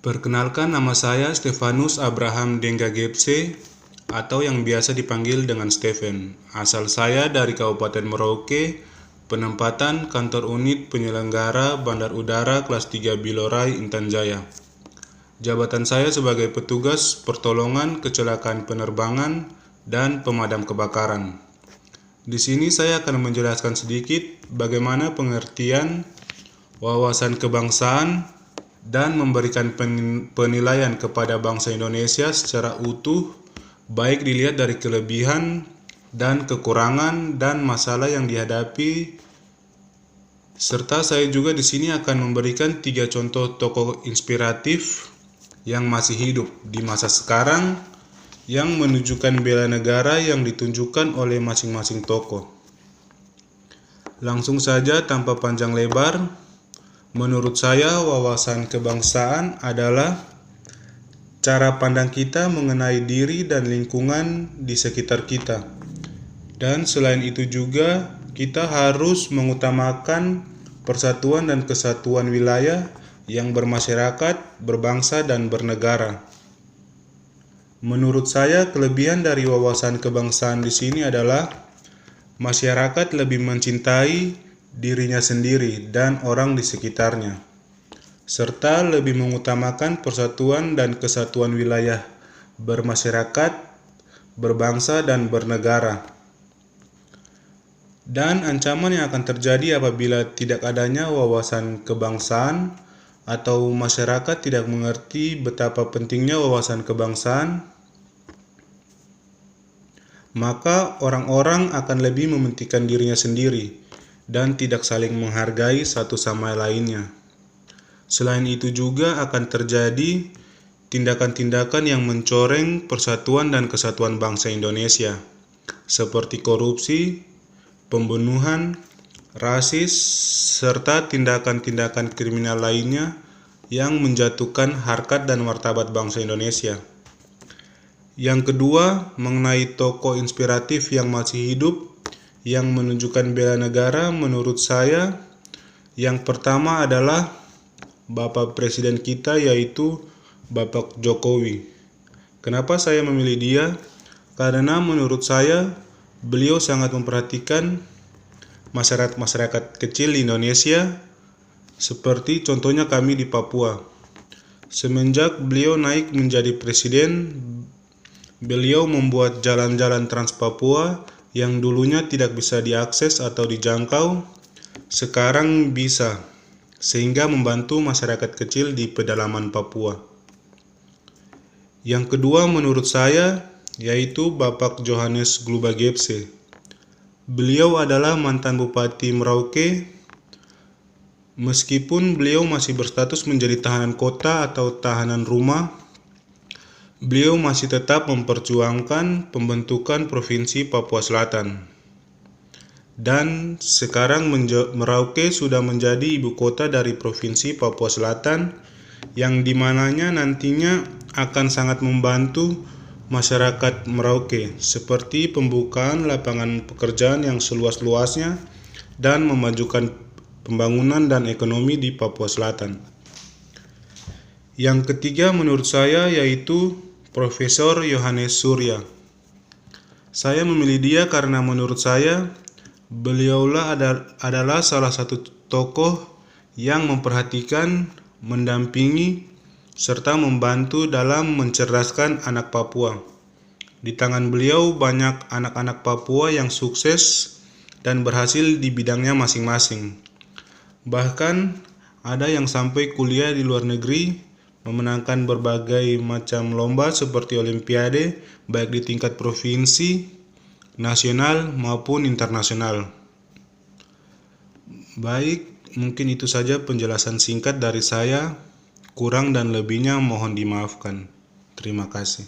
Perkenalkan, nama saya Stefanus Abraham Dengga Gepse atau yang biasa dipanggil dengan Stephen. Asal saya dari Kabupaten Merauke, penempatan kantor unit penyelenggara Bandar Udara kelas 3 Bilorai, Intan Jaya. Jabatan saya sebagai petugas pertolongan kecelakaan penerbangan dan pemadam kebakaran. Di sini saya akan menjelaskan sedikit bagaimana pengertian wawasan kebangsaan dan memberikan penilaian kepada bangsa Indonesia secara utuh, baik dilihat dari kelebihan dan kekurangan dan masalah yang dihadapi. Serta saya juga di sini akan memberikan 3 contoh tokoh inspiratif yang masih hidup di masa sekarang yang menunjukkan bela negara yang ditunjukkan oleh masing-masing tokoh. Langsung saja tanpa panjang lebar, menurut saya wawasan kebangsaan adalah cara pandang kita mengenai diri dan lingkungan di sekitar kita. Dan selain itu juga kita harus mengutamakan persatuan dan kesatuan wilayah yang bermasyarakat, berbangsa, dan bernegara. Menurut saya, kelebihan dari wawasan kebangsaan di sini adalah masyarakat lebih mencintai dirinya sendiri dan orang di sekitarnya, serta lebih mengutamakan persatuan dan kesatuan wilayah bermasyarakat, berbangsa, dan bernegara. Dan ancaman yang akan terjadi apabila tidak adanya wawasan kebangsaan atau masyarakat tidak mengerti betapa pentingnya wawasan kebangsaan, maka orang-orang akan lebih mementingkan dirinya sendiri dan tidak saling menghargai satu sama lainnya. Selain itu juga akan terjadi tindakan-tindakan yang mencoreng persatuan dan kesatuan bangsa Indonesia, seperti korupsi, pembunuhan, rasis, serta tindakan-tindakan kriminal lainnya yang menjatuhkan harkat dan martabat bangsa Indonesia. Yang kedua, mengenai tokoh inspiratif yang masih hidup yang menunjukkan bela negara, menurut saya yang pertama adalah Bapak Presiden kita, yaitu Bapak Jokowi. Kenapa saya memilih dia? Karena menurut saya beliau sangat memperhatikan masyarakat kecil di Indonesia, seperti contohnya kami di Papua. Semenjak beliau naik menjadi presiden, beliau membuat jalan-jalan Trans Papua yang dulunya tidak bisa diakses atau dijangkau, sekarang bisa, sehingga membantu masyarakat kecil di pedalaman Papua. Yang kedua menurut saya yaitu Bapak Johannes Gluba Gepse. Beliau adalah mantan Bupati Merauke. Meskipun beliau masih berstatus menjadi tahanan kota atau tahanan rumah, beliau masih tetap memperjuangkan pembentukan Provinsi Papua Selatan. Dan sekarang Merauke sudah menjadi ibu kota dari Provinsi Papua Selatan, yang dimananya nantinya akan sangat membantu masyarakat Merauke, seperti pembukaan lapangan pekerjaan yang seluas-luasnya dan memajukan pembangunan dan ekonomi di Papua Selatan. Yang ketiga menurut saya yaitu Profesor Yohanes Surya. Saya memilih dia karena menurut saya beliaulah adalah salah satu tokoh yang memperhatikan, mendampingi, serta membantu dalam mencerdaskan anak Papua. Di tangan beliau banyak anak-anak Papua yang sukses dan berhasil di bidangnya masing-masing. Bahkan ada yang sampai kuliah di luar negeri, memenangkan berbagai macam lomba seperti olimpiade, baik di tingkat provinsi, nasional maupun internasional. Baik, mungkin itu saja penjelasan singkat dari saya. Kurang dan lebihnya mohon dimaafkan. Terima kasih.